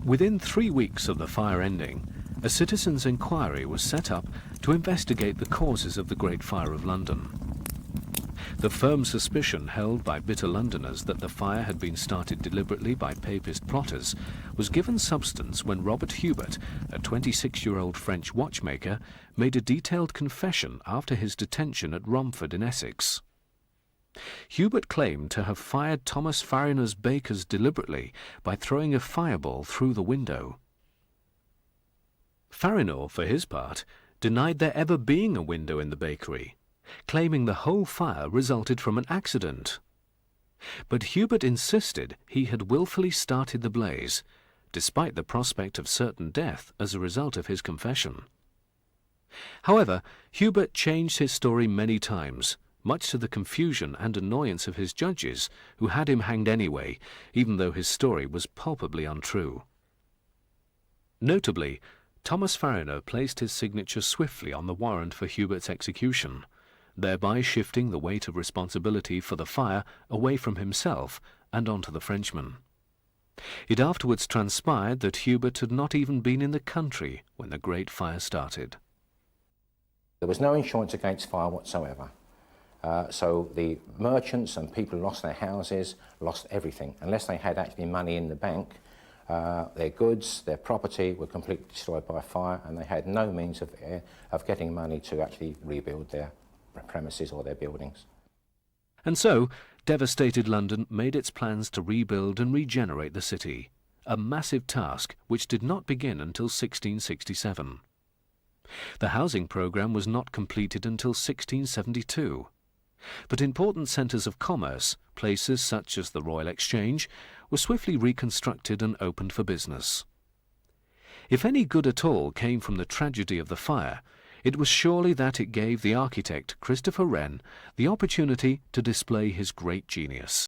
Within 3 weeks of the fire ending, a citizens' inquiry was set up to investigate the causes of the Great Fire of London. The firm suspicion held by bitter Londoners that the fire had been started deliberately by papist plotters was given substance when Robert Hubert, a 26-year-old French watchmaker, made a detailed confession after his detention at Romford in Essex. Hubert claimed to have fired Thomas Farriner's bakers deliberately by throwing a fireball through the window. Farriner, for his part, denied there ever being a window in the bakery, claiming the whole fire resulted from an accident. But Hubert insisted he had willfully started the blaze, despite the prospect of certain death as a result of his confession. However, Hubert changed his story many times, much to the confusion and annoyance of his judges, who had him hanged anyway, even though his story was palpably untrue. Notably, Thomas Farriner placed his signature swiftly on the warrant for Hubert's execution, thereby shifting the weight of responsibility for the fire away from himself and onto the Frenchman. It afterwards transpired that Hubert had not even been in the country when the Great Fire started. There was no insurance against fire whatsoever. So the merchants and people who lost their houses lost everything. Unless they had actually money in the bank, their goods, their property were completely destroyed by fire, and they had no means of getting money to actually rebuild their premises or their buildings. And so, devastated London made its plans to rebuild and regenerate the city, a massive task which did not begin until 1667. The housing programme was not completed until 1672. But important centres of commerce, places such as the Royal Exchange, were swiftly reconstructed and opened for business. If any good at all came from the tragedy of the fire, it was surely that it gave the architect Christopher Wren the opportunity to display his great genius.